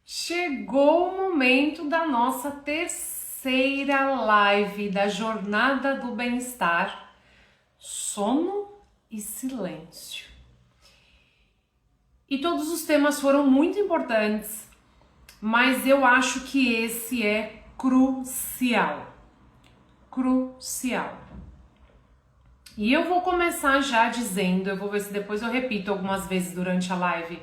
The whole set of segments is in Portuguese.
Chegou o momento da nossa terceira live da Jornada do Bem-Estar, sono e silêncio. E todos os temas foram muito importantes, mas eu acho que esse é crucial. Crucial. E eu vou começar já dizendo, eu vou ver se depois eu repito algumas vezes durante a live,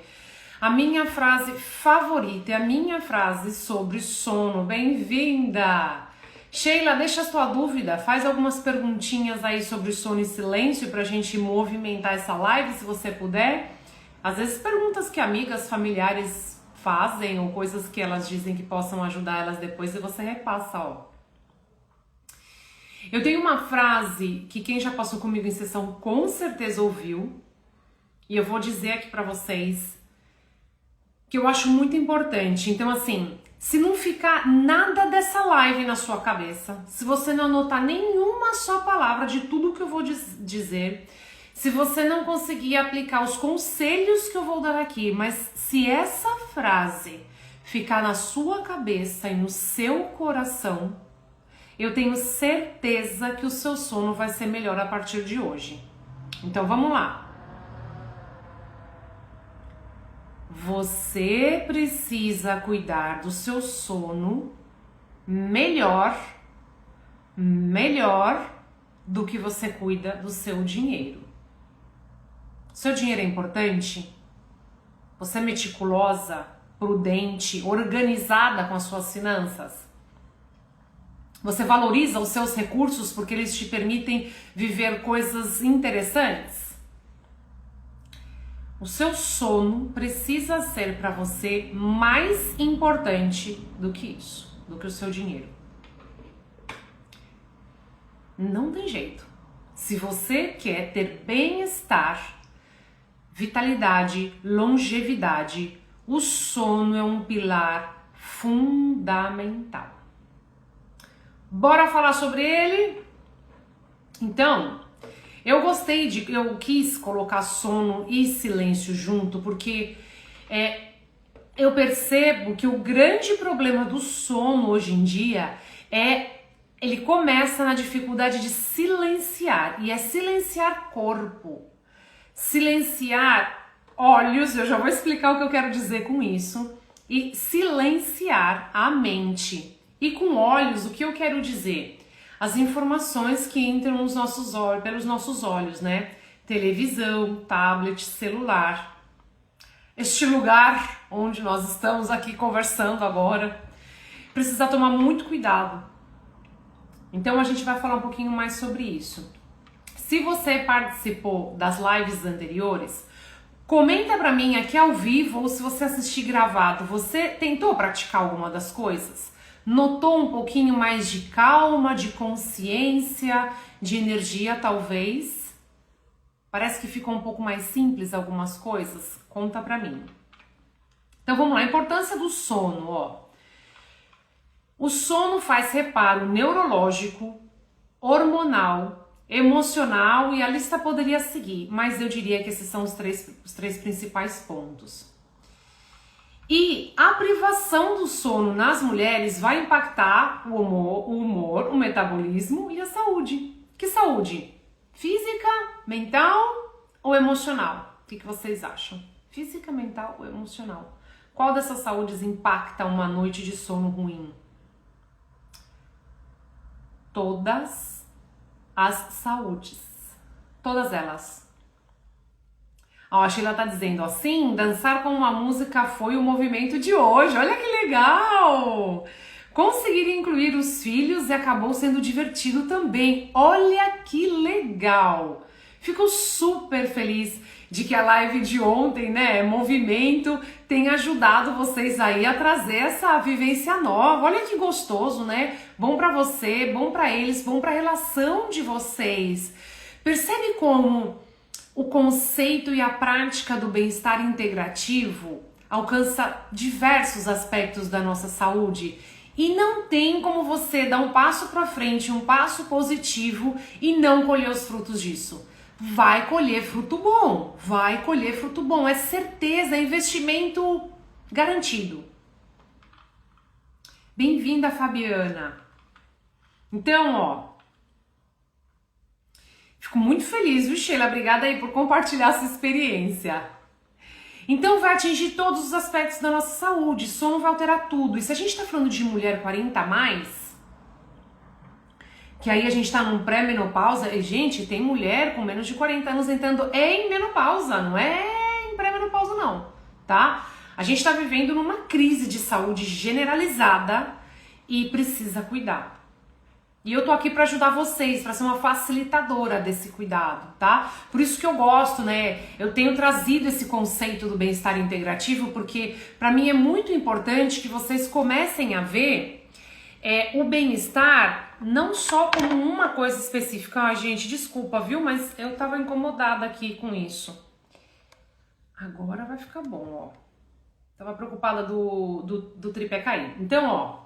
a minha frase favorita é a minha frase sobre sono. Bem-vinda! Sheila, deixa a sua dúvida, faz algumas perguntinhas aí sobre sono e silêncio pra gente movimentar essa live, se você puder. Às vezes perguntas que amigas, familiares fazem ou coisas que elas dizem que possam ajudar elas depois e você repassa, ó. Eu tenho uma frase que quem já passou comigo em sessão com certeza ouviu e eu vou dizer aqui pra vocês que eu acho muito importante. Então, assim, se não ficar nada dessa live na sua cabeça, se você não anotar nenhuma só palavra de tudo que eu vou dizer, se você não conseguir aplicar os conselhos que eu vou dar aqui, mas se essa frase ficar na sua cabeça e no seu coração, eu tenho certeza que o seu sono vai ser melhor a partir de hoje. Então, vamos lá. Você precisa cuidar do seu sono melhor do que você cuida do seu dinheiro. Seu dinheiro é importante? Você é meticulosa, prudente, organizada com as suas finanças? Você valoriza os seus recursos porque eles te permitem viver coisas interessantes? O seu sono precisa ser para você mais importante do que isso, do que o seu dinheiro. Não tem jeito. Se você quer ter bem-estar, vitalidade, longevidade, o sono é um pilar fundamental. Bora falar sobre ele? Então, eu quis colocar sono e silêncio junto, porque eu percebo que o grande problema do sono hoje em dia ele começa na dificuldade de silenciar, e é silenciar corpo, silenciar olhos, eu já vou explicar o que eu quero dizer com isso, e silenciar a mente. E com olhos, o que eu quero dizer? As informações que entram nos nossos olhos, pelos nossos olhos, né? Televisão, tablet, celular. Este lugar onde nós estamos aqui conversando agora, precisa tomar muito cuidado. Então a gente vai falar um pouquinho mais sobre isso. Se você participou das lives anteriores, comenta pra mim aqui ao vivo ou se você assistir gravado, você tentou praticar alguma das coisas? Notou um pouquinho mais de calma, de consciência, de energia talvez? Parece que ficou um pouco mais simples algumas coisas? Conta pra mim. Então vamos lá, a importância do sono, ó. O sono faz reparo neurológico, hormonal, emocional e a lista poderia seguir, mas eu diria que esses são os três principais pontos. E a privação do sono nas mulheres vai impactar o humor, o metabolismo e a saúde. Que saúde? Física, mental ou emocional? O que vocês acham? Física, mental ou emocional? Qual dessas saúdes impacta uma noite de sono ruim? Todas as saúdes. Todas elas. Ó, a Sheila tá dizendo assim, dançar com uma música foi o movimento de hoje. Olha que legal! Conseguir incluir os filhos e acabou sendo divertido também. Olha que legal! Fico super feliz de que a live de ontem, né, movimento, tenha ajudado vocês aí a trazer essa vivência nova. Olha que gostoso, né? Bom pra você, bom pra eles, bom pra relação de vocês. Percebe como o conceito e a prática do bem-estar integrativo alcança diversos aspectos da nossa saúde e não tem como você dar um passo para frente, um passo positivo e não colher os frutos disso. Vai colher fruto bom, é certeza, é investimento garantido. Bem-vinda, Fabiana. Então, ó, fico muito feliz, viu, Sheila? Obrigada aí por compartilhar essa experiência. Então, vai atingir todos os aspectos da nossa saúde. Sono vai alterar tudo. E se a gente tá falando de mulher 40 a mais, que aí a gente tá num pré-menopausa, e, gente, tem mulher com menos de 40 anos entrando em menopausa, não é em pré-menopausa não, tá? A gente tá vivendo numa crise de saúde generalizada e precisa cuidar. E eu tô aqui para ajudar vocês, para ser uma facilitadora desse cuidado, tá? Por isso que eu gosto, né? Eu tenho trazido esse conceito do bem-estar integrativo, porque para mim é muito importante que vocês comecem a ver o bem-estar não só como uma coisa específica. Ai, gente, desculpa, viu? Mas eu tava incomodada aqui com isso. Agora vai ficar bom, ó. Tava preocupada do tripé cair. Então, ó.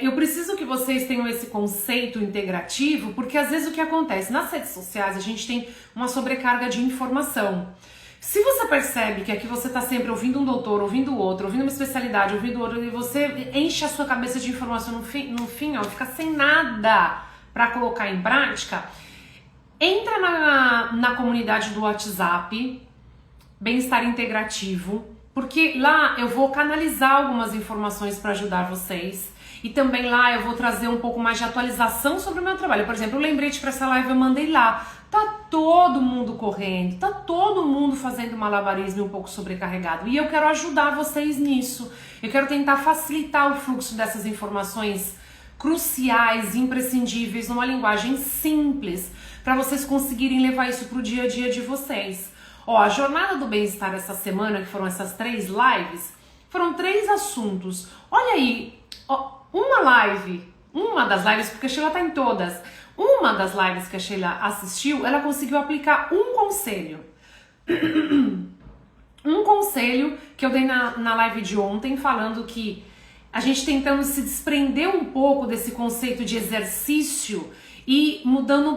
Eu preciso que vocês tenham esse conceito integrativo, porque às vezes o que acontece? Nas redes sociais a gente tem uma sobrecarga de informação. Se você percebe que aqui você está sempre ouvindo um doutor, ouvindo outro, ouvindo uma especialidade, ouvindo outro, e você enche a sua cabeça de informação no fim, ó, fica sem nada para colocar em prática, entra na comunidade do WhatsApp, Bem-Estar Integrativo, porque lá eu vou canalizar algumas informações para ajudar vocês. E também lá eu vou trazer um pouco mais de atualização sobre o meu trabalho. Por exemplo, o lembrete para essa live eu mandei lá. Tá todo mundo correndo, tá todo mundo fazendo malabarismo um pouco sobrecarregado. E eu quero ajudar vocês nisso. Eu quero tentar facilitar o fluxo dessas informações cruciais, imprescindíveis, numa linguagem simples, para vocês conseguirem levar isso pro dia a dia de vocês. Ó, a jornada do bem-estar essa semana, que foram essas 3 lives, foram 3 assuntos. Olha aí, ó, uma das lives, porque a Sheila tá em todas, uma das lives que a Sheila assistiu, ela conseguiu aplicar um conselho. Um conselho que eu dei na live de ontem, falando que a gente tentando se desprender um pouco desse conceito de exercício e mudando um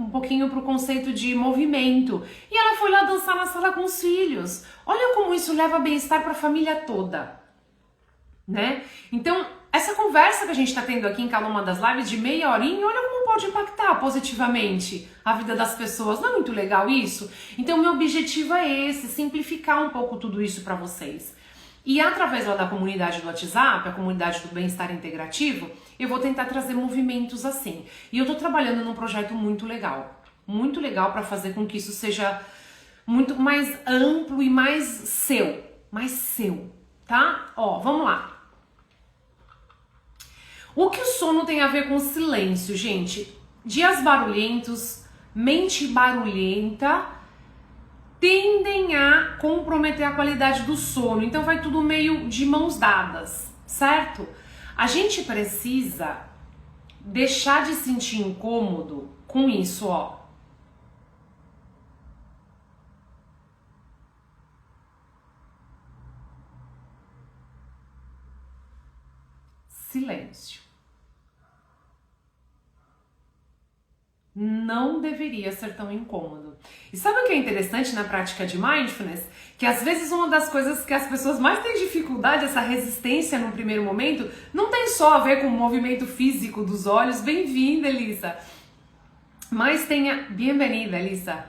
pouquinho pro conceito de movimento. E ela foi lá dançar na sala com os filhos. Olha como isso leva bem-estar para a família toda, né? Então, essa conversa que a gente está tendo aqui em cada uma das lives de meia horinha, olha como pode impactar positivamente a vida das pessoas. Não é muito legal isso? Então, meu objetivo é esse, simplificar um pouco tudo isso para vocês. E através lá da comunidade do WhatsApp, a comunidade do Bem-Estar Integrativo, eu vou tentar trazer movimentos assim. E eu tô trabalhando num projeto muito legal para fazer com que isso seja muito mais amplo e mais seu, tá? Ó, vamos lá. O que o sono tem a ver com silêncio, gente? Dias barulhentos, mente barulhenta, tendem a comprometer a qualidade do sono. Então vai tudo meio de mãos dadas, certo? A gente precisa deixar de sentir incômodo com isso, ó. Silêncio. Não deveria ser tão incômodo. E sabe o que é interessante na prática de mindfulness? Que às vezes uma das coisas que as pessoas mais têm dificuldade, essa resistência no primeiro momento, não tem só a ver com o movimento físico dos olhos. Bem-vinda, Elisa. Mas bem-vinda, Elisa.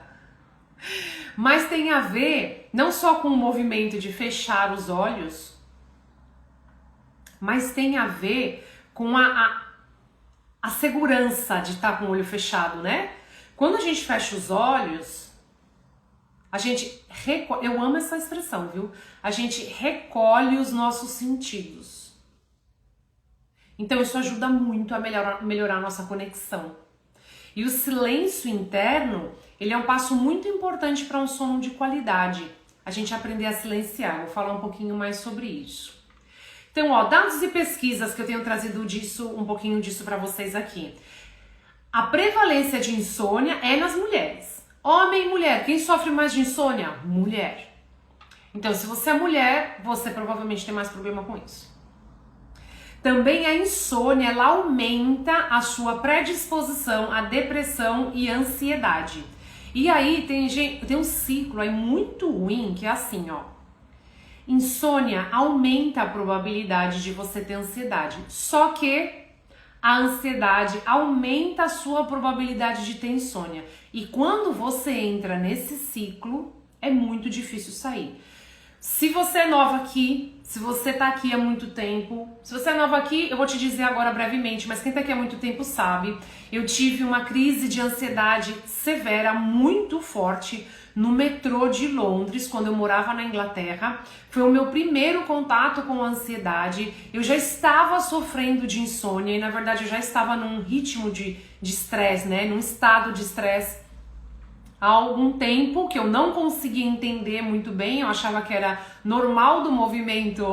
Mas tem a ver não só com o movimento de fechar os olhos, mas tem a ver com a segurança de estar com o olho fechado, né? Quando a gente fecha os olhos, a gente recolhe, eu amo essa expressão, viu? A gente recolhe os nossos sentidos. Então isso ajuda muito a melhorar a nossa conexão. E o silêncio interno, ele é um passo muito importante para um sono de qualidade. A gente aprender a silenciar, vou falar um pouquinho mais sobre isso. Então, ó, dados e pesquisas que eu tenho trazido um pouquinho disso para vocês aqui. A prevalência de insônia é nas mulheres. Homem e mulher, quem sofre mais de insônia? Mulher. Então, se você é mulher, você provavelmente tem mais problema com isso. Também a insônia, ela aumenta a sua predisposição à depressão e ansiedade. E aí tem um ciclo aí muito ruim que é assim, ó. insônia aumenta a probabilidade de você ter ansiedade. Só que a ansiedade aumenta a sua probabilidade de ter insônia. E quando você entra nesse ciclo, é muito difícil sair. Se você é nova aqui, se você tá aqui há muito tempo, se você é nova aqui, eu vou te dizer agora brevemente, mas quem tá aqui há muito tempo sabe, eu tive uma crise de ansiedade severa, muito forte, no metrô de Londres, quando eu morava na Inglaterra. Foi o meu primeiro contato com a ansiedade. Eu já estava sofrendo de insônia e, na verdade, eu já estava num ritmo de estresse, né? Num estado de estresse há algum tempo, que eu não conseguia entender muito bem. Eu achava que era normal do movimento,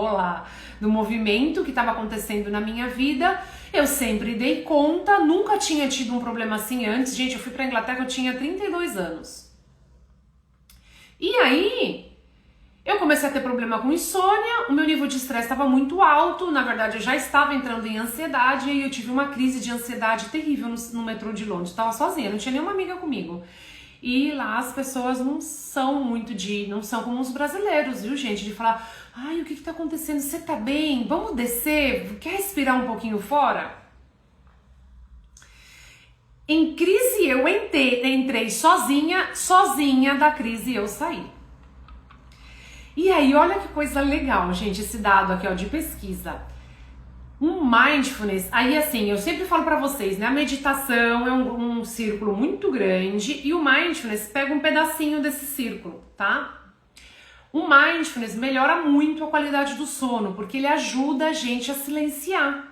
do movimento que estava acontecendo na minha vida. Eu sempre dei conta, nunca tinha tido um problema assim antes. Gente, eu fui pra Inglaterra, eu tinha 32 anos. E aí, eu comecei a ter problema com insônia, o meu nível de estresse estava muito alto, na verdade eu já estava entrando em ansiedade e eu tive uma crise de ansiedade terrível no metrô de Londres. Estava sozinha, não tinha nenhuma amiga comigo. E lá as pessoas não são como os brasileiros, viu, gente? De falar, ai, o que tá acontecendo? Você tá bem? Vamos descer? Quer respirar um pouquinho fora? Em crise eu entrei sozinha da crise eu saí. E aí, olha que coisa legal, gente, esse dado aqui, ó, de pesquisa. Um mindfulness, aí assim, eu sempre falo pra vocês, né, a meditação é um círculo muito grande e o mindfulness pega um pedacinho desse círculo, tá? O mindfulness melhora muito a qualidade do sono, porque ele ajuda a gente a silenciar.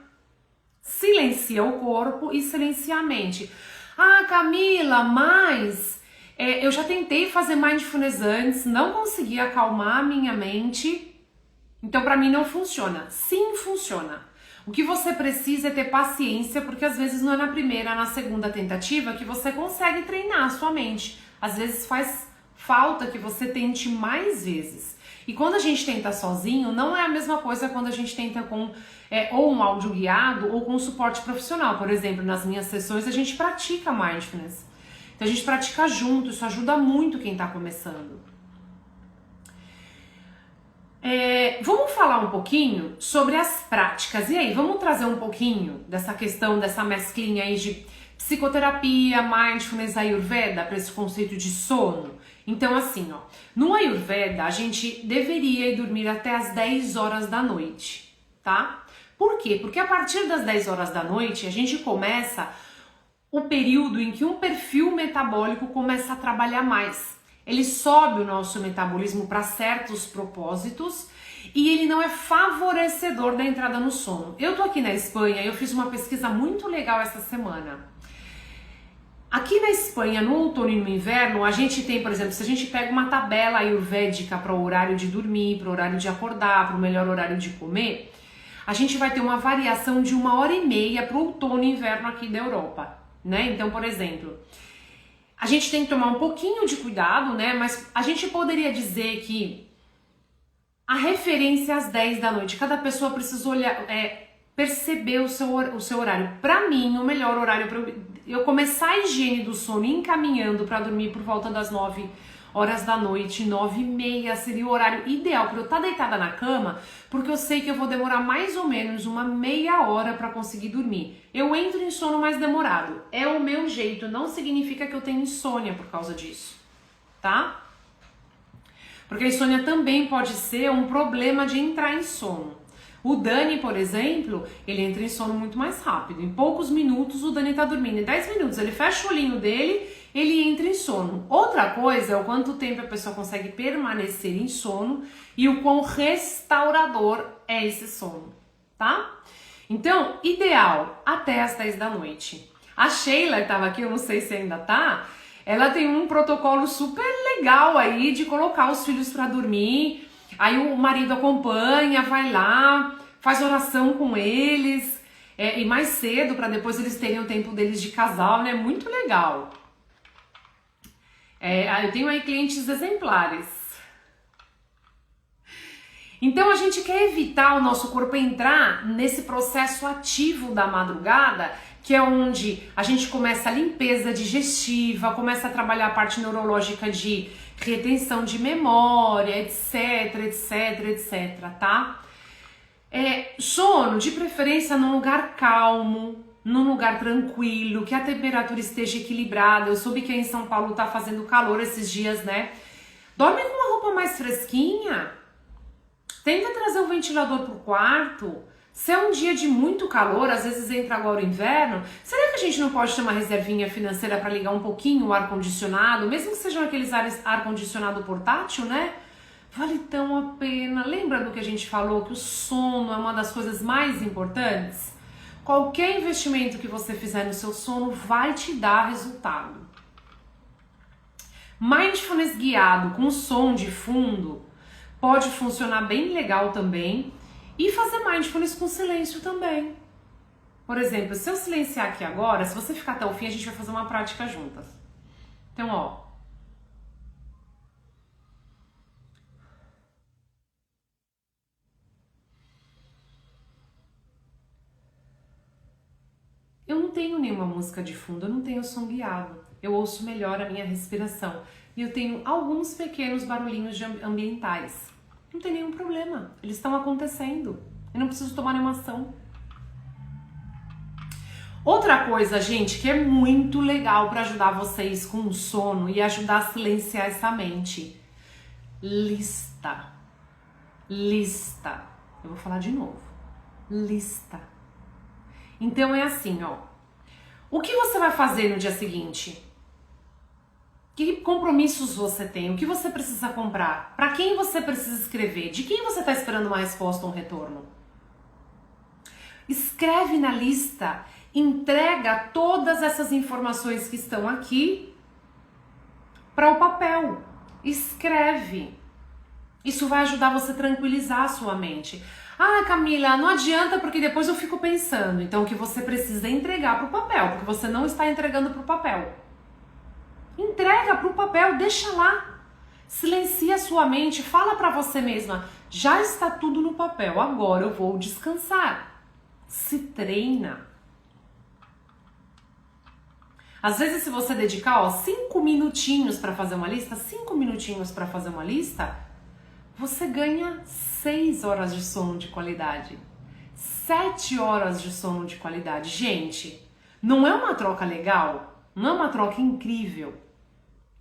Silencia o corpo e silencia a mente. Ah, Camila, mas eu já tentei fazer mindfulness antes, não consegui acalmar a minha mente, então pra mim não funciona. Sim, funciona. O que você precisa é ter paciência, porque às vezes não é na primeira, na segunda tentativa que você consegue treinar a sua mente. Às vezes faz falta que você tente mais vezes. E quando a gente tenta sozinho, não é a mesma coisa quando a gente tenta com ou um áudio guiado ou com suporte profissional. Por exemplo, nas minhas sessões a gente pratica mindfulness. Então a gente pratica junto, isso ajuda muito quem está começando. Vamos falar um pouquinho sobre as práticas. E aí, vamos trazer um pouquinho dessa questão, dessa mesclinha aí de psicoterapia, mindfulness, Ayurveda para esse conceito de sono. Então assim, ó, no Ayurveda a gente deveria ir dormir até as 10 horas da noite, tá? Por quê? Porque a partir das 10 horas da noite a gente começa o período em que um perfil metabólico começa a trabalhar mais. Ele sobe o nosso metabolismo para certos propósitos e ele não é favorecedor da entrada no sono. Eu tô aqui na Espanha e eu fiz uma pesquisa muito legal essa semana. Aqui na Espanha, no outono e no inverno, a gente tem, por exemplo, se a gente pega uma tabela ayurvédica para o horário de dormir, para o horário de acordar, para o melhor horário de comer, a gente vai ter uma variação de 1h30 para o outono e inverno aqui da Europa, né? Então, por exemplo, a gente tem que tomar um pouquinho de cuidado, né? Mas a gente poderia dizer que a referência é às 10 da noite. Cada pessoa precisa olhar, perceber o seu horário. Para mim, o melhor horário para eu começar a higiene do sono encaminhando para dormir por volta das 9 horas da noite, 9h30 seria o horário ideal para eu estar deitada na cama, porque eu sei que eu vou demorar mais ou menos uma meia hora para conseguir dormir. Eu entro em sono mais demorado. É o meu jeito, não significa que eu tenho insônia por causa disso, tá? Porque a insônia também pode ser um problema de entrar em sono. O Dani, por exemplo, ele entra em sono muito mais rápido. Em poucos minutos o Dani tá dormindo. Em 10 minutos ele fecha o olhinho dele, ele entra em sono. Outra coisa é o quanto tempo a pessoa consegue permanecer em sono e o quão restaurador é esse sono, tá? Então, ideal, até as 10 da noite. A Sheila estava aqui, eu não sei se ainda tá, ela tem um protocolo super legal aí de colocar os filhos para dormir. Aí o marido acompanha, vai lá, faz oração com eles, e mais cedo, para depois eles terem o tempo deles de casal, né? Muito legal. Eu tenho aí clientes exemplares. Então a gente quer evitar o nosso corpo entrar nesse processo ativo da madrugada, que é onde a gente começa a limpeza digestiva, começa a trabalhar a parte neurológica retenção de memória, etc, etc, etc, tá? Sono, de preferência num lugar calmo, num lugar tranquilo, que a temperatura esteja equilibrada. Eu soube que aí em São Paulo tá fazendo calor esses dias, né? Dorme com uma roupa mais fresquinha. Tenta trazer o ventilador pro quarto. Se é um dia de muito calor, às vezes entra agora o inverno, será que a gente não pode ter uma reservinha financeira para ligar um pouquinho o ar-condicionado, mesmo que sejam aqueles ar-condicionado portátil, né? Vale tão a pena. Lembra do que a gente falou, que o sono é uma das coisas mais importantes? Qualquer investimento que você fizer no seu sono vai te dar resultado. Mindfulness guiado com som de fundo pode funcionar bem legal também. E fazer mindfulness com silêncio também. Por exemplo, se eu silenciar aqui agora, se você ficar até o fim, a gente vai fazer uma prática juntas. Então, ó. Eu não tenho nenhuma música de fundo, eu não tenho som guiado. Eu ouço melhor a minha respiração. E eu tenho alguns pequenos barulhinhos ambientais. Não tem nenhum problema, eles estão acontecendo. Eu não preciso tomar nenhuma ação. Outra coisa, gente, que é muito legal para ajudar vocês com o sono e ajudar a silenciar essa mente. Lista. Lista. Eu vou falar de novo. Lista. Então é assim, ó. O que você vai fazer no dia seguinte? Que compromissos você tem? O que você precisa comprar? Para quem você precisa escrever? De quem você está esperando uma resposta ou um retorno? Escreve na lista, entrega todas essas informações que estão aqui para o papel. Escreve. Isso vai ajudar você a tranquilizar a sua mente. Ah, Camila, não adianta porque depois eu fico pensando. Então o que você precisa é entregar para o papel, porque você não está entregando para o papel. Entrega para o papel, deixa lá. Silencia a sua mente, fala para você mesma, já está tudo no papel, agora eu vou descansar. Se treina. Às vezes, se você dedicar 5 minutinhos para fazer uma lista, 5 minutinhos para fazer uma lista, você ganha 6 horas de sono de qualidade. 7 horas de sono de qualidade. Gente, não é uma troca legal? Não é uma troca incrível?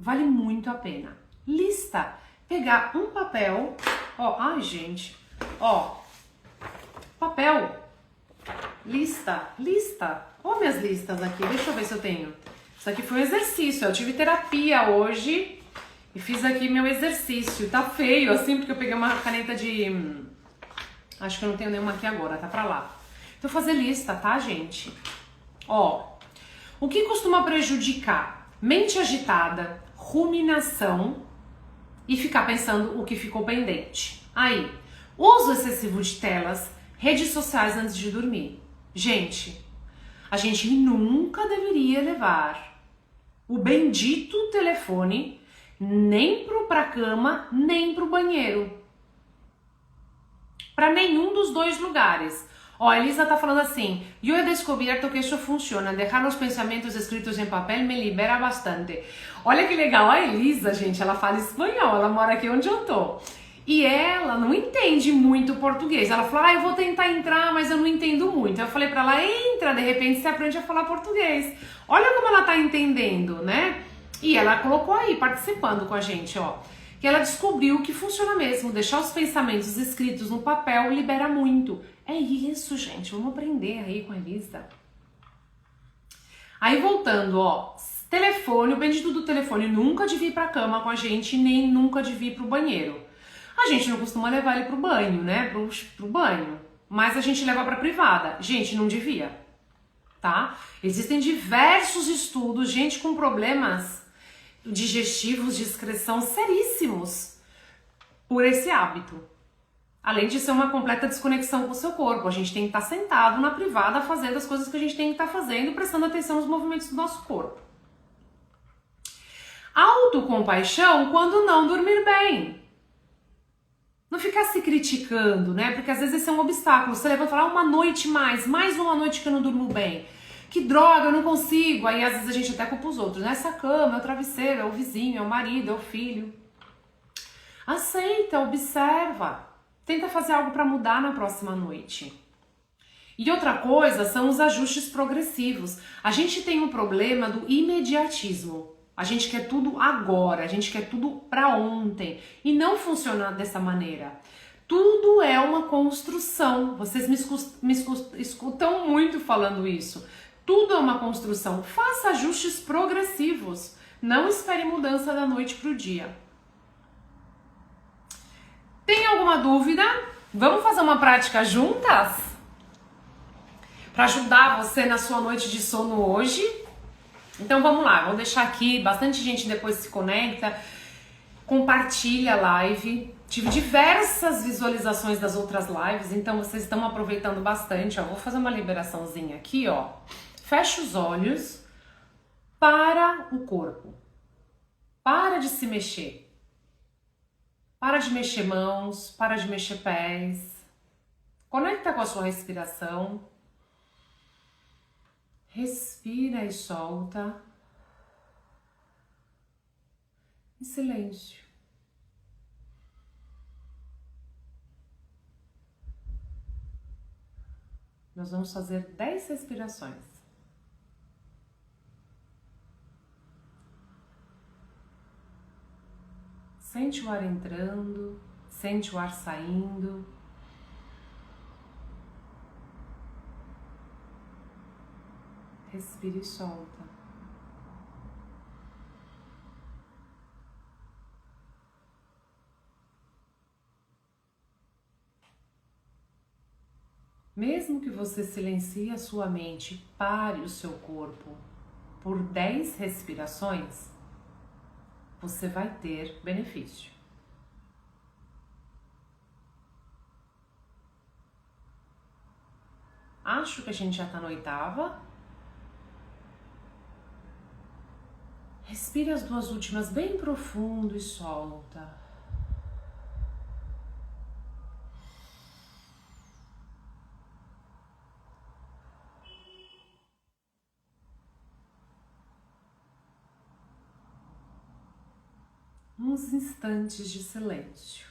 Vale muito a pena. Lista. Pegar um papel. Ó, ai gente. Ó, papel. Lista. Lista. Ó minhas listas aqui. Deixa eu ver se eu tenho. Isso aqui foi um exercício. Eu tive terapia hoje e fiz aqui meu exercício. Tá feio assim porque eu peguei uma caneta de... Acho que eu não tenho nenhuma aqui agora. Tá pra lá. Então fazer lista, tá, gente? Ó. O que costuma prejudicar? Mente agitada, ruminação e ficar pensando o que ficou pendente. Aí, uso excessivo de telas, redes sociais antes de dormir. Gente, a gente nunca deveria levar o bendito telefone nem pra cama, nem pro banheiro. Pra nenhum dos dois lugares. Ó, a Elisa tá falando assim, eu he descoberto que isso funciona, deixar os pensamentos escritos em papel me libera bastante. Olha que legal, a Elisa, gente, ela fala espanhol, ela mora aqui onde eu tô. E ela não entende muito português. Ela falou, eu vou tentar entrar, mas eu não entendo muito. Eu falei pra ela, entra, de repente você aprende a falar português. Olha como ela tá entendendo, né? E ela colocou aí, participando com a gente, ó. Que ela descobriu que funciona mesmo, deixar os pensamentos escritos no papel libera muito. É isso, gente, vamos aprender aí com a Elisa. Aí voltando, ó, telefone, o bendito do telefone nunca devia ir pra cama com a gente, nem nunca devia ir pro banheiro. A gente não costuma levar ele pro banho, né, pro banho, mas a gente leva pra privada. Gente, não devia, tá? Existem diversos estudos, gente com problemas digestivos de excreção seríssimos por esse hábito. Além de ser uma completa desconexão com o seu corpo, a gente tem que estar sentado na privada fazendo as coisas que a gente tem que estar fazendo, prestando atenção nos movimentos do nosso corpo. Autocompaixão quando não dormir bem. Não ficar se criticando, né? Porque às vezes esse é um obstáculo. Você levanta e fala, uma noite mais uma noite que eu não durmo bem. Que droga, eu não consigo. Aí às vezes a gente até culpa os outros, né? Essa cama, é o travesseiro, é o vizinho, é o marido, é o filho. Aceita, observa. Tenta fazer algo para mudar na próxima noite. E outra coisa são os ajustes progressivos. A gente tem um problema do imediatismo. A gente quer tudo agora, a gente quer tudo para ontem. E não funciona dessa maneira. Tudo é uma construção. Vocês me escutam muito falando isso. Tudo é uma construção. Faça ajustes progressivos. Não espere mudança da noite para o dia. Tem alguma dúvida? Vamos fazer uma prática juntas? Para ajudar você na sua noite de sono hoje? Então vamos lá, vou deixar aqui, bastante gente depois se conecta, compartilha a live. Tive diversas visualizações das outras lives, então vocês estão aproveitando bastante. Ó, vou fazer uma liberaçãozinha aqui, ó. Fecha os olhos, para o corpo. Para de se mexer. Para de mexer mãos, para de mexer pés. Conecta com a sua respiração. Respira e solta. Em silêncio. Nós vamos fazer 10 respirações. Sente o ar entrando, sente o ar saindo. Respire e solta. Mesmo que você silencie a sua mente, pare o seu corpo por 10 respirações, você vai ter benefício. Acho que a gente já está na 8ª. Respire as 2 últimas bem profundo e solta. Uns instantes de silêncio,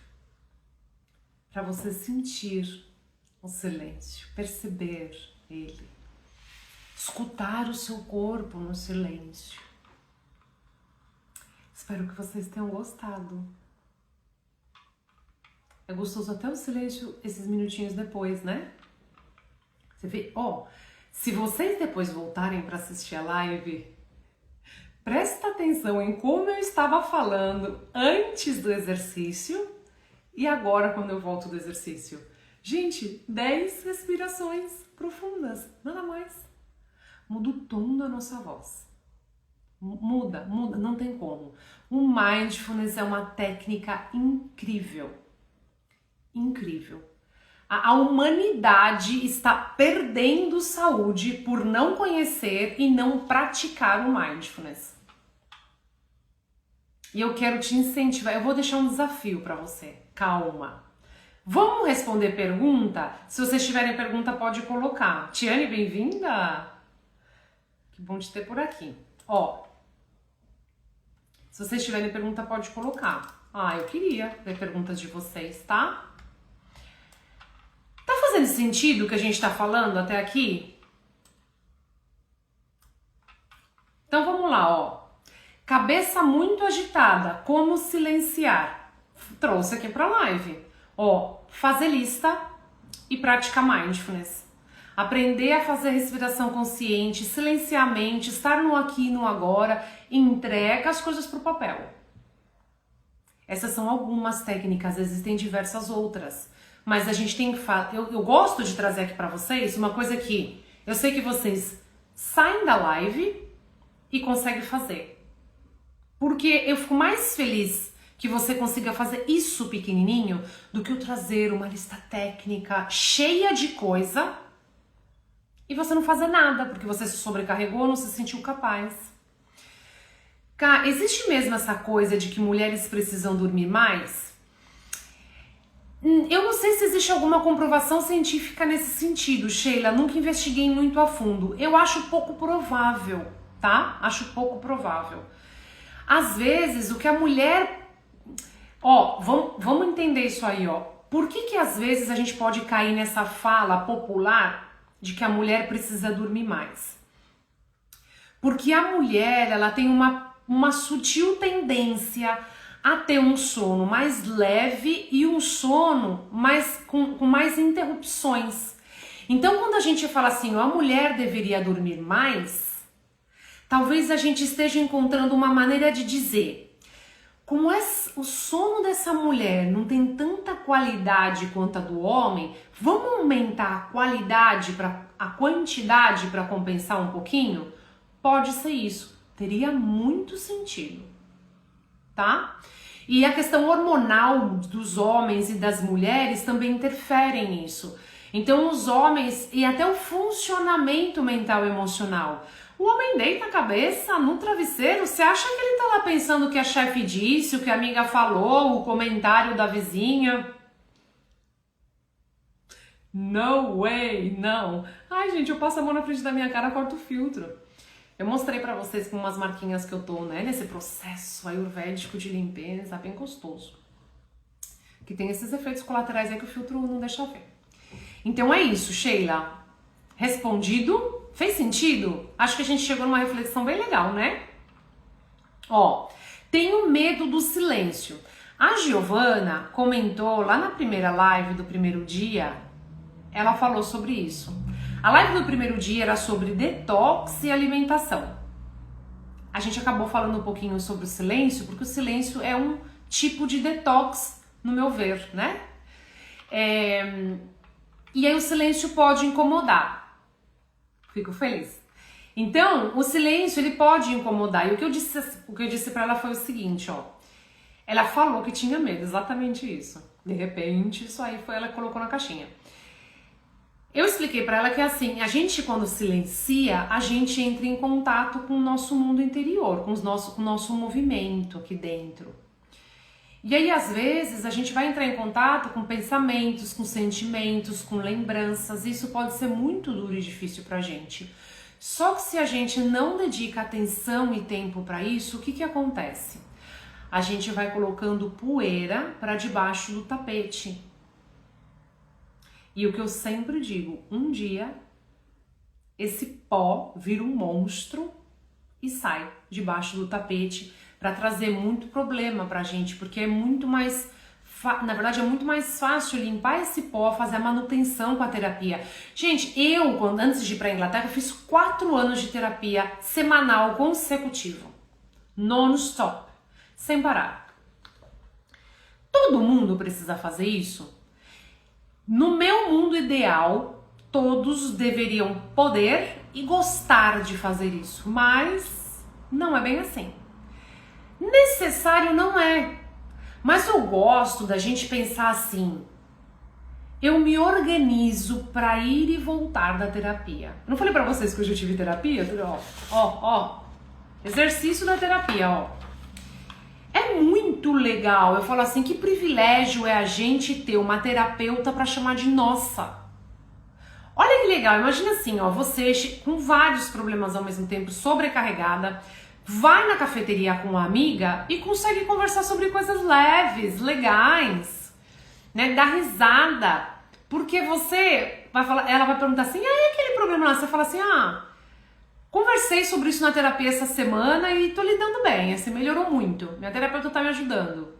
para você sentir o silêncio, perceber ele, escutar o seu corpo no silêncio. Espero que vocês tenham gostado. É gostoso até o silêncio esses minutinhos depois, né? Você vê, ó, se vocês depois voltarem para assistir a live, presta atenção em como eu estava falando antes do exercício e agora quando eu volto do exercício. Gente, 10 respirações profundas, nada mais. Muda o tom da nossa voz. Muda, não tem como. O Mindfulness é uma técnica incrível. Incrível. A humanidade está perdendo saúde por não conhecer e não praticar o Mindfulness. E eu quero te incentivar, eu vou deixar um desafio para você. Calma. Vamos responder pergunta? Se vocês tiverem pergunta, pode colocar. Tiane, bem-vinda! Que bom te ter por aqui. Ó, se vocês tiverem pergunta, pode colocar. Eu queria ver perguntas de vocês, tá? Tá fazendo sentido o que a gente tá falando até aqui? Então vamos lá, ó. Cabeça muito agitada, como silenciar? Trouxe aqui pra live. Ó, fazer lista e praticar Mindfulness. Aprender a fazer respiração consciente, silenciar a mente, estar no aqui e no agora, entrega as coisas pro papel. Essas são algumas técnicas, existem diversas outras. Mas a gente tem que falar. Eu gosto de trazer aqui pra vocês uma coisa que eu sei que vocês saem da live e conseguem fazer. Porque eu fico mais feliz que você consiga fazer isso pequenininho do que eu trazer uma lista técnica cheia de coisa e você não fazer nada, porque você se sobrecarregou, não se sentiu capaz. Cara, existe mesmo essa coisa de que mulheres precisam dormir mais? Eu não sei se existe alguma comprovação científica nesse sentido, Sheila, nunca investiguei muito a fundo. Eu acho pouco provável, tá? Acho pouco provável. Às vezes, o que a mulher Ó, vamos entender isso aí, ó. Por que às vezes a gente pode cair nessa fala popular de que a mulher precisa dormir mais? Porque a mulher, ela tem uma sutil tendência a ter um sono mais leve e um sono com mais interrupções. Então, quando a gente fala assim, ó, a mulher deveria dormir mais, talvez a gente esteja encontrando uma maneira de dizer, como o sono dessa mulher não tem tanta qualidade quanto a do homem, vamos aumentar a qualidade, a quantidade para compensar um pouquinho? Pode ser isso, teria muito sentido, tá? E a questão hormonal dos homens e das mulheres também interfere nisso. Então os homens e até o funcionamento mental e emocional. O homem deita a cabeça no travesseiro, você acha que ele tá lá pensando o que a chefe disse, o que a amiga falou, o comentário da vizinha? No way, não. Ai, gente, eu passo a mão na frente da minha cara, corto o filtro. Eu mostrei pra vocês com umas marquinhas que eu tô, né, nesse processo ayurvédico de limpeza, bem gostoso. Que tem esses efeitos colaterais aí que o filtro não deixa ver. Então é isso, Sheila. Respondido? Fez sentido? Acho que a gente chegou numa reflexão bem legal, né? Ó, tenho medo do silêncio. A Giovana comentou lá na primeira live do primeiro dia, ela falou sobre isso. A live do primeiro dia era sobre detox e alimentação. A gente acabou falando um pouquinho sobre o silêncio, porque o silêncio é um tipo de detox, no meu ver, né? E aí o silêncio pode incomodar. Fico feliz. Então, o silêncio, ele pode incomodar. E o que eu disse para ela foi o seguinte, ó. Ela falou que tinha medo, exatamente isso. De repente, isso aí foi ela que colocou na caixinha. Eu expliquei para ela que assim, a gente quando silencia, a gente entra em contato com o nosso mundo interior, com o nosso movimento aqui dentro. E aí, às vezes, a gente vai entrar em contato com pensamentos, com sentimentos, com lembranças. Isso pode ser muito duro e difícil pra gente. Só que se a gente não dedica atenção e tempo para isso, o que acontece? A gente vai colocando poeira para debaixo do tapete. E o que eu sempre digo, um dia esse pó vira um monstro e sai debaixo do tapete para trazer muito problema pra gente, porque é muito mais, na verdade é muito mais fácil limpar esse pó, fazer a manutenção com a terapia. Gente, antes de ir pra Inglaterra, eu fiz 4 anos de terapia semanal consecutivo, non-stop, sem parar. Todo mundo precisa fazer isso? No meu mundo ideal, todos deveriam poder e gostar de fazer isso, mas não é bem assim. Necessário não é, mas eu gosto da gente pensar assim, eu me organizo para ir e voltar da terapia. Eu não falei para vocês que hoje eu tive terapia? Ó, exercício da terapia, ó. É muito legal, eu falo assim, que privilégio é a gente ter uma terapeuta para chamar de nossa. Olha que legal, imagina assim, ó, você com vários problemas ao mesmo tempo, sobrecarregada, vai na cafeteria com uma amiga e consegue conversar sobre coisas leves, legais, né? Dar risada, porque você vai falar, ela vai perguntar assim, e aquele problema lá? Você fala assim, conversei sobre isso na terapia essa semana e tô lidando bem, assim, melhorou muito. Minha terapeuta tá me ajudando.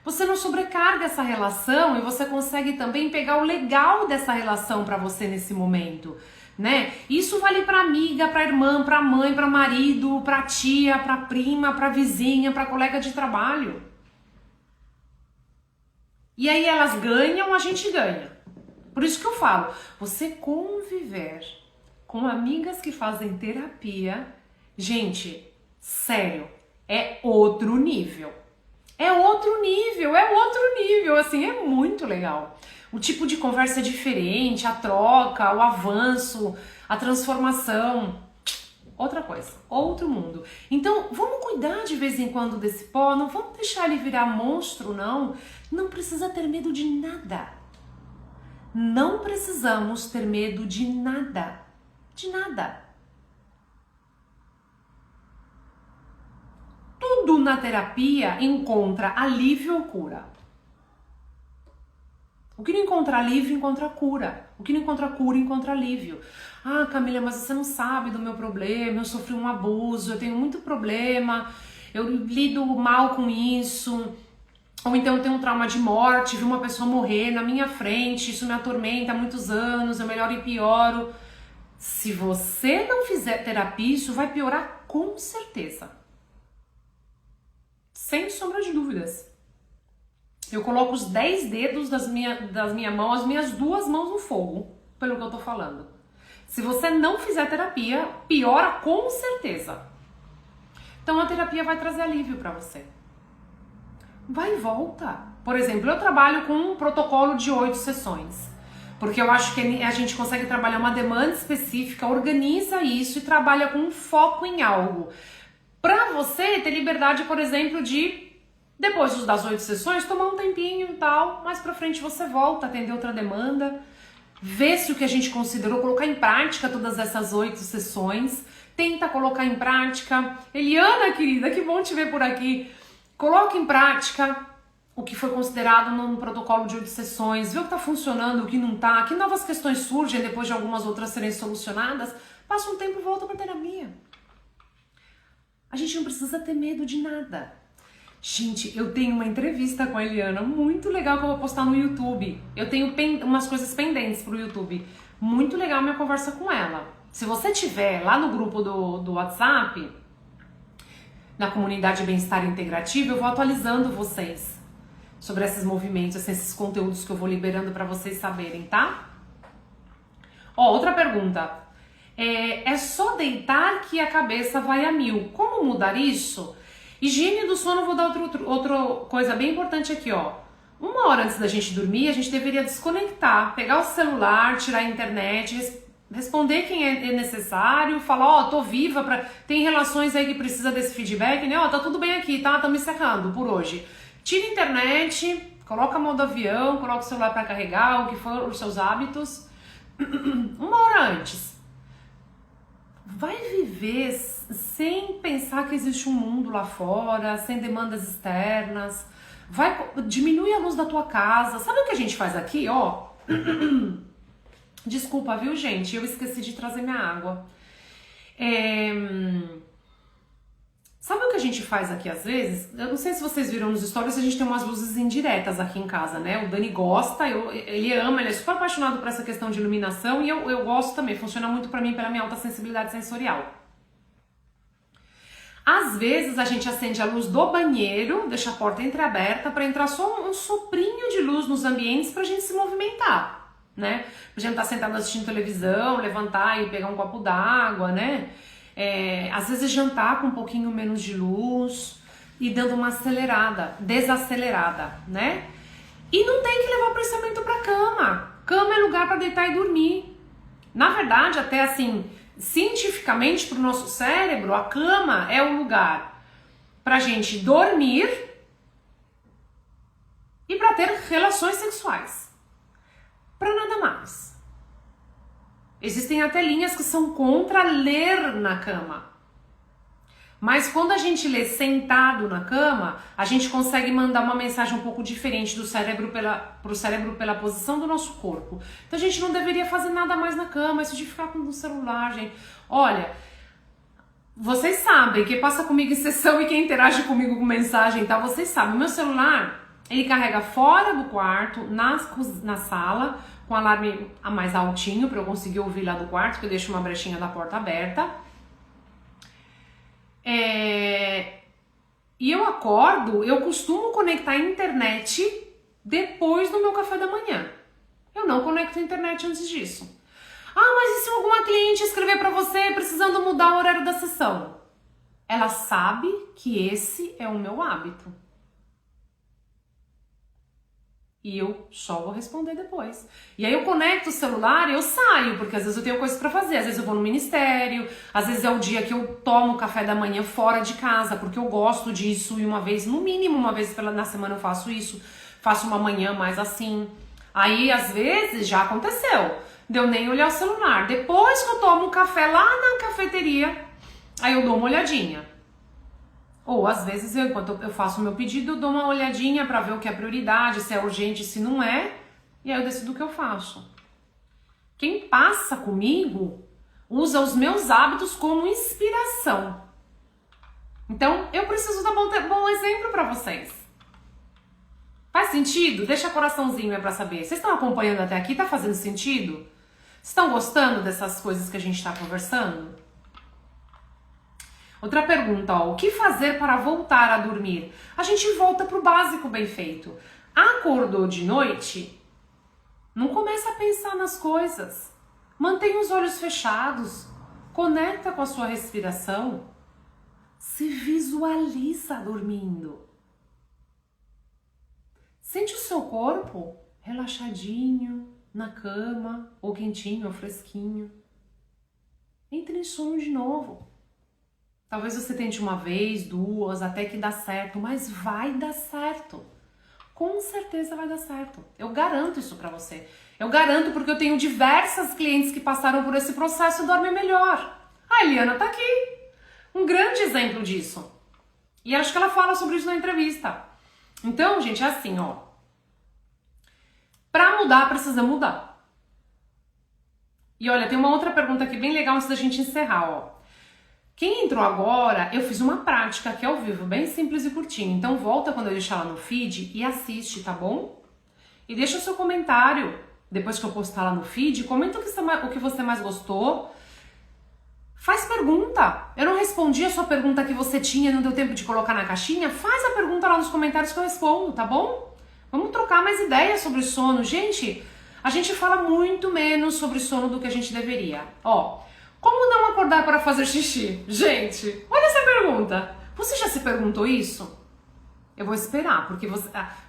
Você não sobrecarga essa relação e você consegue também pegar o legal dessa relação pra você nesse momento, né? Isso vale pra amiga, pra irmã, pra mãe, pra marido, pra tia, pra prima, pra vizinha, pra colega de trabalho. E aí elas ganham, a gente ganha. Por isso que eu falo, você conviver com amigas que fazem terapia, gente, sério, é outro nível. É outro nível, assim, é muito legal. O tipo de conversa é diferente, a troca, o avanço, a transformação, outra coisa, outro mundo. Então, vamos cuidar de vez em quando desse pó, não vamos deixar ele virar monstro, não. Não precisa ter medo de nada. Não precisamos ter medo de nada. De nada. tudo na terapia encontra alívio ou cura. O que não encontra alívio, encontra cura. O que não encontra cura, encontra alívio. Ah, Camila, mas você não sabe do meu problema, eu sofri um abuso, eu tenho muito problema, eu lido mal com isso, ou então eu tenho um trauma de morte, vi uma pessoa morrer na minha frente, isso me atormenta há muitos anos, eu melhoro e pioro. Se você não fizer terapia, isso vai piorar com certeza. Sem sombra de dúvidas. Eu coloco os 10 dedos das minhas mãos, as minhas 2 mãos no fogo, pelo que eu tô falando. Se você não fizer terapia, piora com certeza. Então a terapia vai trazer alívio pra você. Vai e volta. Por exemplo, eu trabalho com um protocolo de 8 sessões. Porque eu acho que a gente consegue trabalhar uma demanda específica, organiza isso e trabalha com um foco em algo. Pra você ter liberdade, por exemplo, de depois das 8 sessões, tomar um tempinho e tal, mais pra frente você volta, atender outra demanda, vê se o que a gente considerou, colocar em prática todas essas 8 sessões, tenta colocar em prática. Eliana, querida, que bom te ver por aqui. Coloca em prática o que foi considerado no protocolo de 8 sessões, vê o que tá funcionando, o que não tá, que novas questões surgem depois de algumas outras serem solucionadas, passa um tempo e volta pra terapia. A gente não precisa ter medo de nada. Gente, eu tenho uma entrevista com a Eliana muito legal que eu vou postar no YouTube. Eu tenho umas coisas pendentes pro YouTube. Muito legal minha conversa com ela. Se você tiver lá no grupo do WhatsApp, na comunidade Bem-Estar Integrativo, eu vou atualizando vocês sobre esses movimentos, esses conteúdos que eu vou liberando para vocês saberem, tá? Ó, outra pergunta. É só deitar que a cabeça vai a mil. Como mudar isso? Higiene do sono, vou dar outra coisa bem importante aqui, ó. 1 hora antes da gente dormir, a gente deveria desconectar, pegar o celular, tirar a internet, responder quem é necessário, falar, ó, tô viva, tem relações aí que precisa desse feedback, né? Ó, tá tudo bem aqui, tá? Tô me secando por hoje. Tira a internet, coloca modo avião, coloca o celular pra carregar, o que for os seus hábitos. 1 hora antes. Vai viver sem pensar que existe um mundo lá fora, sem demandas externas. Diminui a luz da tua casa. Sabe o que a gente faz aqui, ó? Desculpa, viu, gente? Eu esqueci de trazer minha água. Sabe o que a gente faz aqui às vezes? Eu não sei se vocês viram nos stories, a gente tem umas luzes indiretas aqui em casa, né? O Dani gosta, ele ama, ele é super apaixonado por essa questão de iluminação e eu gosto também, funciona muito pra mim pela minha alta sensibilidade sensorial. Às vezes a gente acende a luz do banheiro, deixa a porta entreaberta pra entrar só um soprinho de luz nos ambientes pra gente se movimentar, né? Pra gente estar sentado assistindo televisão, levantar e pegar um copo d'água, né? Às vezes jantar com um pouquinho menos de luz e dando uma desacelerada, né? E não tem que levar o pensamento pra cama. Cama é lugar pra deitar e dormir. Na verdade, até assim, cientificamente pro nosso cérebro, a cama é o lugar pra gente dormir e pra ter relações sexuais. Pra nada mais. Existem até linhas que são contra ler na cama. Mas quando a gente lê sentado na cama, a gente consegue mandar uma mensagem um pouco diferente do cérebro pro cérebro pela posição do nosso corpo. Então a gente não deveria fazer nada mais na cama, isso de ficar com o celular, gente. Olha, vocês sabem, quem passa comigo em sessão e quem interage comigo com mensagem, tá? Vocês sabem, o meu celular, ele carrega fora do quarto, na sala, com o alarme mais altinho para eu conseguir ouvir lá do quarto, que eu deixo uma brechinha da porta aberta. E eu acordo, eu costumo conectar a internet depois do meu café da manhã. Eu não conecto a internet antes disso. Ah, mas e se alguma cliente escrever para você precisando mudar o horário da sessão? Ela sabe que esse é o meu hábito. E eu só vou responder depois. E aí eu conecto o celular e eu saio, porque às vezes eu tenho coisas pra fazer. Às vezes eu vou no ministério, às vezes é o dia que eu tomo café da manhã fora de casa, porque eu gosto disso. E uma vez, no mínimo uma vez na semana eu faço isso. Faço uma manhã mais assim. Aí às vezes já aconteceu, de eu nem olhar o celular. Depois que eu tomo um café lá na cafeteria, aí eu dou uma olhadinha. Ou às vezes enquanto eu faço o meu pedido, eu dou uma olhadinha para ver o que é prioridade, se é urgente, se não é, e aí eu decido o que eu faço. Quem passa comigo usa os meus hábitos como inspiração. Então, eu preciso dar bom exemplo para vocês. Faz sentido? Deixa coraçãozinho para saber. Vocês estão acompanhando até aqui? Tá fazendo sentido? Vocês estão gostando dessas coisas que a gente está conversando? Outra pergunta, ó, o que fazer para voltar a dormir? A gente volta pro básico bem feito. Acordou de noite? Não começa a pensar nas coisas. Mantenha os olhos fechados. Conecta com a sua respiração. Se visualiza dormindo. Sente o seu corpo relaxadinho na cama, ou quentinho, ou fresquinho. Entre em sono de novo. Talvez você tente uma vez, duas, até que dá certo, mas vai dar certo. Com certeza vai dar certo. Eu garanto isso pra você. Eu garanto porque eu tenho diversas clientes que passaram por esse processo e dormem melhor. A Eliana tá aqui. Um grande exemplo disso. E acho que ela fala sobre isso na entrevista. Então, gente, é assim, ó. Pra mudar, precisa mudar. E olha, tem uma outra pergunta aqui bem legal antes da gente encerrar, ó. Quem entrou agora, eu fiz uma prática aqui ao vivo, bem simples e curtinho. Então volta quando eu deixar lá no feed e assiste, tá bom? E deixa o seu comentário, depois que eu postar lá no feed, comenta o que você mais gostou. Faz pergunta. Eu não respondi a sua pergunta que você tinha, não deu tempo de colocar na caixinha? Faz a pergunta lá nos comentários que eu respondo, tá bom? Vamos trocar mais ideias sobre sono. Gente, a gente fala muito menos sobre sono do que a gente deveria. Ó, como não acordar para fazer xixi? Gente, olha essa pergunta. Você já se perguntou isso? Eu vou esperar, porque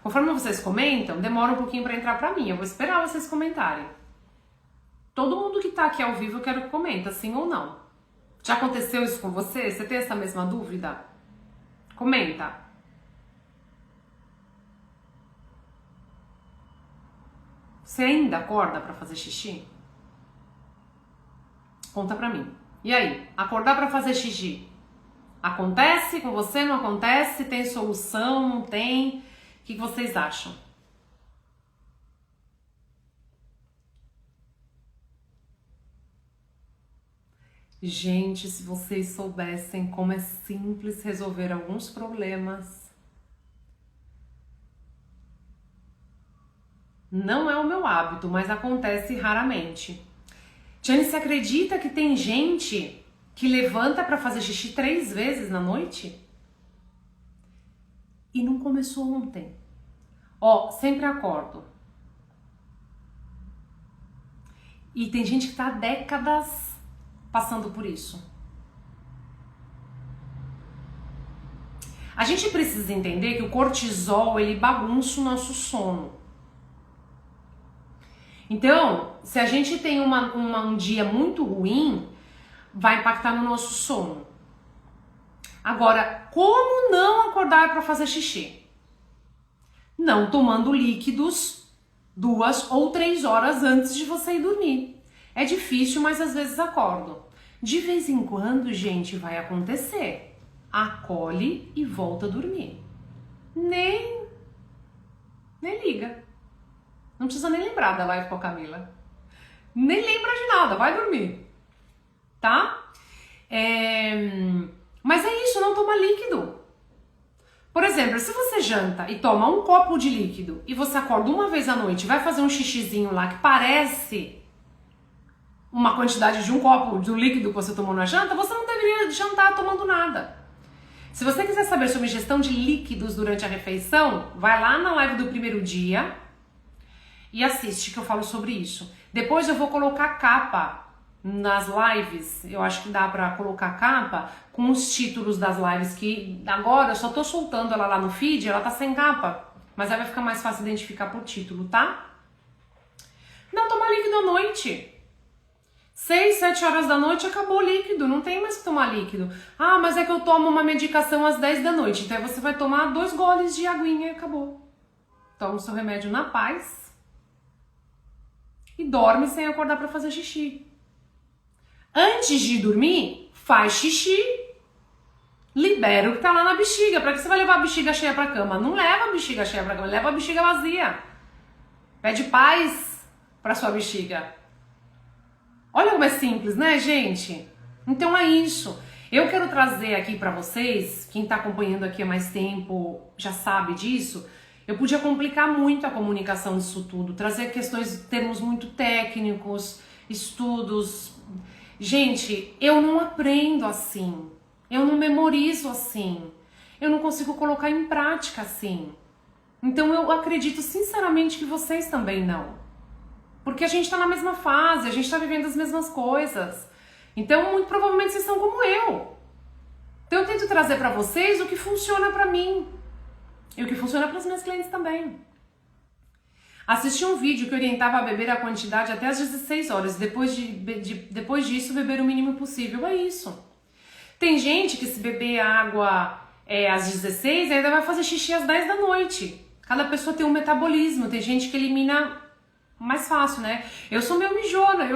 conforme vocês comentam, demora um pouquinho para entrar para mim. Eu vou esperar vocês comentarem. Todo mundo que tá aqui ao vivo eu quero que comenta, sim ou não. Já aconteceu isso com você? Você tem essa mesma dúvida? Comenta. Você ainda acorda para fazer xixi? Conta pra mim. E aí, acordar pra fazer xixi? Acontece com você? Não acontece? Tem solução? Não tem? O que vocês acham? Gente, se vocês soubessem como é simples resolver alguns problemas. Não é o meu hábito, mas acontece raramente. Jane, você acredita que tem gente que levanta pra fazer xixi 3 vezes na noite? E não começou ontem. Ó, sempre acordo. E tem gente que tá há décadas passando por isso. A gente precisa entender que o cortisol, ele bagunça o nosso sono. Então, se a gente tem um dia muito ruim, vai impactar no nosso sono. Agora, como não acordar para fazer xixi? Não tomando líquidos 2 ou 3 horas antes de você ir dormir. É difícil, mas às vezes acordo. De vez em quando, gente, vai acontecer. Acolhe e volta a dormir. Nem liga. Não precisa nem lembrar da live com a Camila. Nem lembra de nada, vai dormir. Tá? Mas é isso, não toma líquido. Por exemplo, se você janta e toma um copo de líquido e você acorda uma vez à noite e vai fazer um xixizinho lá que parece uma quantidade de um copo do líquido que você tomou na janta, você não deveria jantar tomando nada. Se você quiser saber sobre ingestão de líquidos durante a refeição, vai lá na live do primeiro dia e assiste que eu falo sobre isso. Depois eu vou colocar capa nas lives, eu acho que dá pra colocar capa com os títulos das lives, que agora eu só tô soltando ela lá no feed, ela tá sem capa, mas aí vai ficar mais fácil identificar por título, tá? Não tomar líquido à noite. 6, 7 horas da noite acabou o líquido, não tem mais que tomar líquido. Ah, mas é que eu tomo uma medicação às 10 da noite, então você vai tomar 2 goles de aguinha e acabou. Toma o seu remédio na paz e dorme sem acordar pra fazer xixi. Antes de dormir, faz xixi. Libera o que tá lá na bexiga. Pra que você vai levar a bexiga cheia pra cama? Não leva a bexiga cheia pra cama, leva a bexiga vazia. Pede paz pra sua bexiga. Olha como é simples, né, gente? Então é isso. Eu quero trazer aqui pra vocês, quem tá acompanhando aqui há mais tempo já sabe disso, eu podia complicar muito a comunicação disso tudo, trazer questões, termos muito técnicos, estudos. Gente, eu não aprendo assim. Eu não memorizo assim. Eu não consigo colocar em prática assim. Então eu acredito sinceramente que vocês também não. Porque a gente tá na mesma fase, a gente tá vivendo as mesmas coisas. Então, muito provavelmente vocês são como eu. Então eu tento trazer pra vocês o que funciona pra mim. E o que funciona para os meus clientes também. Assisti um vídeo que orientava a beber a quantidade até às 16 horas. Depois disso, beber o mínimo possível. É isso. Tem gente que se beber água às 16, ainda vai fazer xixi às 10 da noite. Cada pessoa tem um metabolismo. Tem gente que elimina mais fácil, né? Eu sou meio mijona.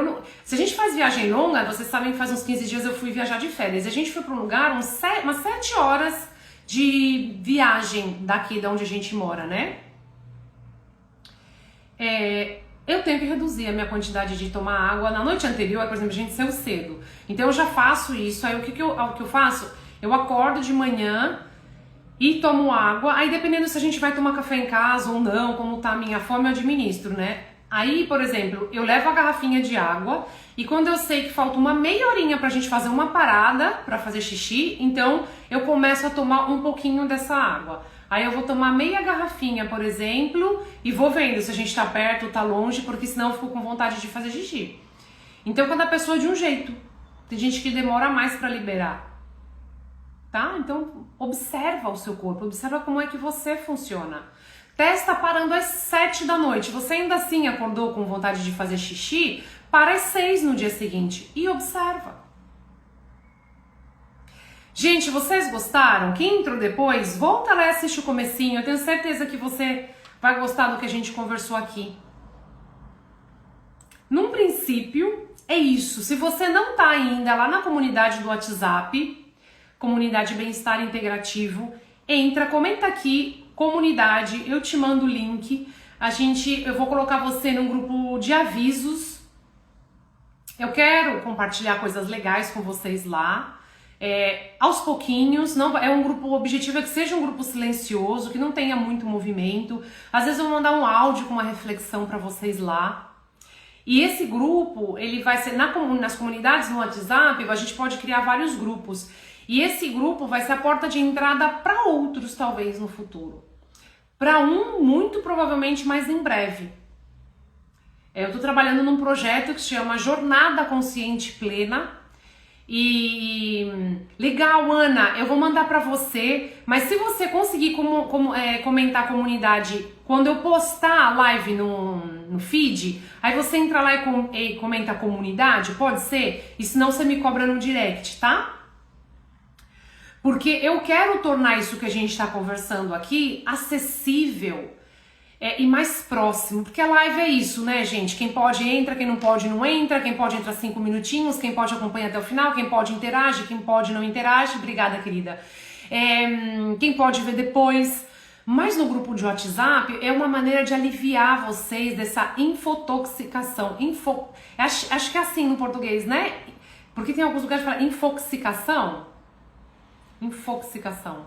Se a gente faz viagem longa, vocês sabem que faz uns 15 dias eu fui viajar de férias. A gente foi para um lugar umas 7 horas de viagem daqui de onde a gente mora, né? Eu tenho que reduzir a minha quantidade de tomar água. Na noite anterior, por exemplo, a gente saiu cedo. Então eu já faço isso. Aí o que eu faço? Eu acordo de manhã e tomo água. Aí dependendo se a gente vai tomar café em casa ou não, como tá a minha fome, eu administro, né? Aí, por exemplo, eu levo a garrafinha de água e quando eu sei que falta uma meia horinha pra gente fazer uma parada pra fazer xixi, então eu começo a tomar um pouquinho dessa água. Aí eu vou tomar meia garrafinha, por exemplo, e vou vendo se a gente tá perto ou tá longe, porque senão eu fico com vontade de fazer xixi. Então cada pessoa é de um jeito. Tem gente que demora mais pra liberar. Tá? Então observa o seu corpo, observa como é que você funciona. Testa parando às 7 da noite. Você ainda assim acordou com vontade de fazer xixi? Para às 6 no dia seguinte e observa. Gente, vocês gostaram? Quem entrou depois, volta lá e assiste o comecinho. Eu tenho certeza que você vai gostar do que a gente conversou aqui. Num princípio, é isso. Se você não tá ainda lá na comunidade do WhatsApp, comunidade Bem-Estar Integrativo, entra, comenta aqui, comunidade, eu te mando o link. Eu vou colocar você num grupo de avisos. Eu quero compartilhar coisas legais com vocês lá. Aos pouquinhos, não é um grupo, o objetivo é que seja um grupo silencioso, que não tenha muito movimento. Às vezes eu vou mandar um áudio com uma reflexão para vocês lá. E esse grupo, ele vai ser nas comunidades no WhatsApp, a gente pode criar vários grupos. E esse grupo vai ser a porta de entrada para outros, talvez, no futuro. Para muito provavelmente mais em breve. Eu estou trabalhando num projeto que se chama Jornada Consciente Plena. E legal, Ana, eu vou mandar para você, mas se você conseguir comentar a comunidade quando eu postar a live no feed, aí você entra lá e comenta a comunidade, pode ser? E senão você me cobra no direct, tá? Porque eu quero tornar isso que a gente está conversando aqui acessível e mais próximo. Porque a live é isso, né, gente? Quem pode entra, quem não pode não entra, quem pode entrar 5 minutinhos, quem pode acompanha até o final, quem pode interage, quem pode não interage. Obrigada, querida. Quem pode ver depois. Mas no grupo de WhatsApp é uma maneira de aliviar vocês dessa infotoxicação. Acho que é assim no português, né? Porque tem alguns lugares que falam infoxicação. Infoxicação.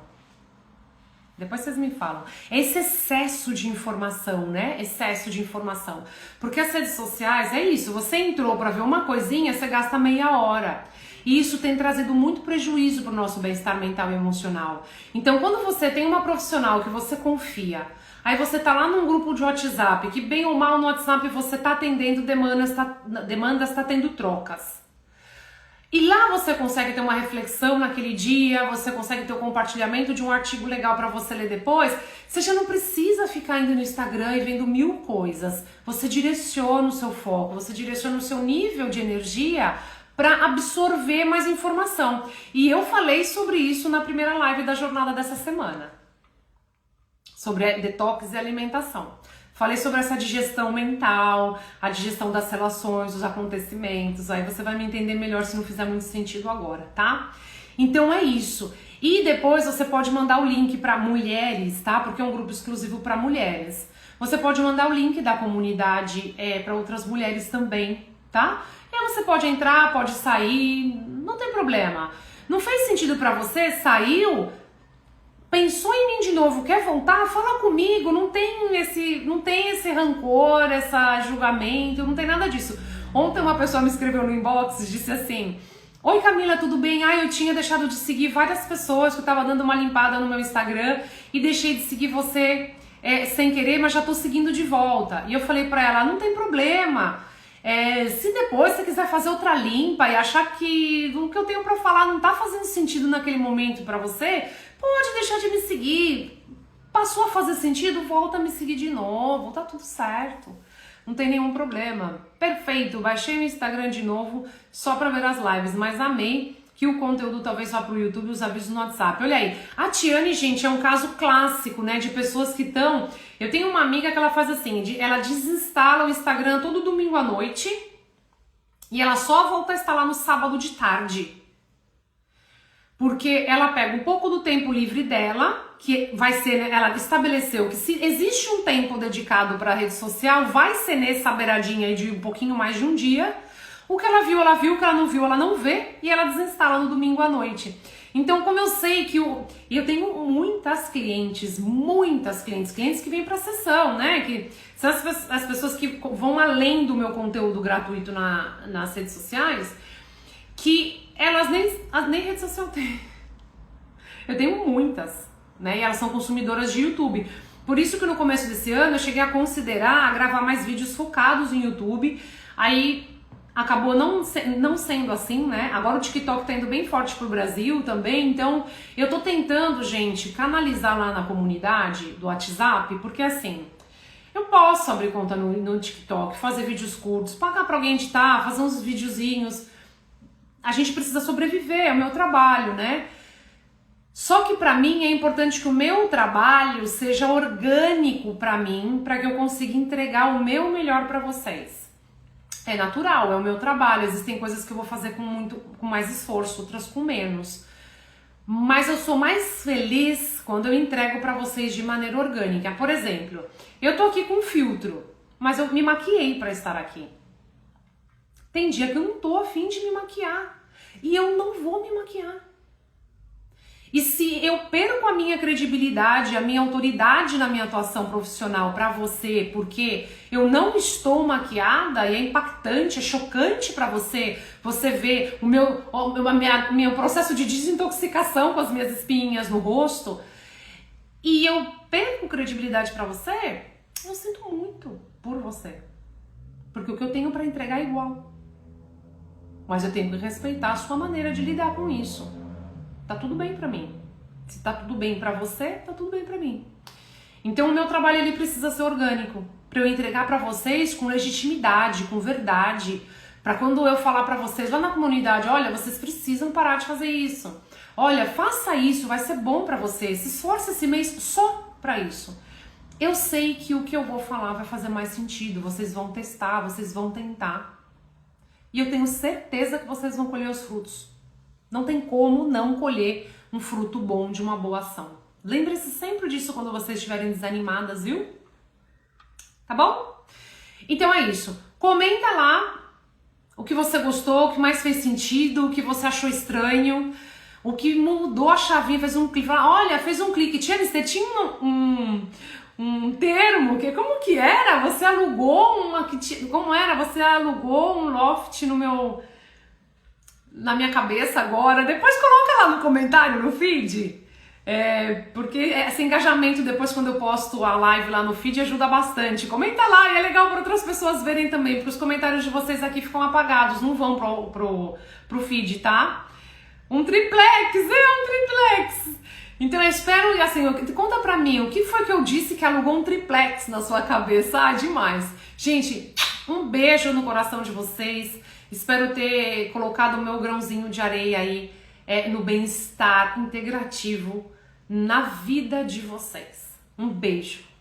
Depois vocês me falam. É esse excesso de informação, né? Excesso de informação. Porque as redes sociais é isso. Você entrou para ver uma coisinha, você gasta meia hora. E isso tem trazido muito prejuízo para o nosso bem-estar mental e emocional. Então, quando você tem uma profissional que você confia, aí você tá lá num grupo de WhatsApp, que bem ou mal no WhatsApp você tá atendendo demandas, tá tendo trocas. E lá você consegue ter uma reflexão naquele dia, você consegue ter o compartilhamento de um artigo legal para você ler depois. Você já não precisa ficar indo no Instagram e vendo 1000 coisas. Você direciona o seu foco, você direciona o seu nível de energia para absorver mais informação. E eu falei sobre isso na primeira live da jornada dessa semana. Sobre detox e alimentação. Falei sobre essa digestão mental, a digestão das relações, dos acontecimentos. Aí você vai me entender melhor se não fizer muito sentido agora, tá? Então é isso. E depois você pode mandar o link para mulheres, tá? Porque é um grupo exclusivo para mulheres. Você pode mandar o link da comunidade para outras mulheres também, tá? E aí você pode entrar, pode sair, não tem problema. Não fez sentido para você, saiu, pensou em mim de novo, quer voltar? Fala comigo, não tem esse rancor, esse julgamento, não tem nada disso. Ontem uma pessoa me escreveu no inbox e disse assim: oi Camila, tudo bem? Eu tinha deixado de seguir várias pessoas, que eu tava dando uma limpada no meu Instagram e deixei de seguir você sem querer, mas já tô seguindo de volta. E eu falei pra ela, não tem problema, se depois você quiser fazer outra limpa e achar que o que eu tenho pra falar não tá fazendo sentido naquele momento pra você, pode deixar de me seguir. Passou a fazer sentido, volta a me seguir de novo, tá tudo certo. Não tem nenhum problema. Perfeito, baixei o Instagram de novo só pra ver as lives, mas amei que o conteúdo talvez vá pro YouTube e os avisos no WhatsApp. Olha aí, a Tiane, gente, é um caso clássico, né, de pessoas que estão... Eu tenho uma amiga que ela faz assim, ela desinstala o Instagram todo domingo à noite e ela só volta a instalar no sábado de tarde. Porque ela pega um pouco do tempo livre dela, que vai ser, né, ela estabeleceu que se existe um tempo dedicado para a rede social, vai ser nessa beiradinha aí de um pouquinho mais de um dia. O que ela viu, o que ela não vê, e ela desinstala no domingo à noite. Então, como eu sei que eu tenho muitas clientes que vêm para a sessão, né? Que são as pessoas que vão além do meu conteúdo gratuito nas redes sociais, que elas nem rede social têm. Eu tenho muitas, né? E elas são consumidoras de YouTube. Por isso que no começo desse ano eu cheguei a considerar gravar mais vídeos focados em YouTube. Aí acabou não sendo assim, né? Agora o TikTok tá indo bem forte pro Brasil também. Então eu tô tentando, gente, canalizar lá na comunidade do WhatsApp, porque assim... Eu posso abrir conta no TikTok, fazer vídeos curtos, pagar pra alguém editar, fazer uns videozinhos. A gente precisa sobreviver, é o meu trabalho, né? Só que pra mim é importante que o meu trabalho seja orgânico pra mim, pra que eu consiga entregar o meu melhor pra vocês. É natural, é o meu trabalho, existem coisas que eu vou fazer com mais esforço, outras com menos. Mas eu sou mais feliz quando eu entrego pra vocês de maneira orgânica. Por exemplo, eu tô aqui com filtro, mas eu me maquiei pra estar aqui. Tem dia que eu não tô a fim de me maquiar. E eu não vou me maquiar. E se eu perco a minha credibilidade, a minha autoridade na minha atuação profissional pra você, porque eu não estou maquiada, e é impactante, é chocante pra você ver o meu processo de desintoxicação com as minhas espinhas no rosto, e eu perco credibilidade pra você, eu sinto muito por você. Porque o que eu tenho pra entregar é igual. Mas eu tenho que respeitar a sua maneira de lidar com isso. Tá tudo bem pra mim. Se tá tudo bem pra você, tá tudo bem pra mim. Então o meu trabalho ele precisa ser orgânico, pra eu entregar pra vocês com legitimidade, com verdade, pra quando eu falar pra vocês lá na comunidade, olha, vocês precisam parar de fazer isso. Olha, faça isso, vai ser bom pra vocês. Se esforce esse mês só pra isso. Eu sei que o que eu vou falar vai fazer mais sentido, vocês vão testar, vocês vão tentar. E eu tenho certeza que vocês vão colher os frutos. Não tem como não colher um fruto bom de uma boa ação. Lembre-se sempre disso quando vocês estiverem desanimadas, viu? Tá bom? Então é isso. Comenta lá o que você gostou, o que mais fez sentido, o que você achou estranho, o que mudou a chavinha, fez um clique. Olha, fez um clique. Você tinha um termo, como que era? Você alugou como era? Você alugou um loft na minha cabeça agora. Depois coloca lá no comentário, no feed. Porque esse engajamento depois quando eu posto a live lá no feed ajuda bastante. Comenta lá e é legal para outras pessoas verem também, porque os comentários de vocês aqui ficam apagados, não vão pro feed, tá? Um triplex, um triplex! Então eu espero, assim, conta pra mim, o que foi que eu disse que alugou um triplex na sua cabeça? Demais! Gente, um beijo no coração de vocês, espero ter colocado o meu grãozinho de areia aí no bem-estar integrativo na vida de vocês. Um beijo!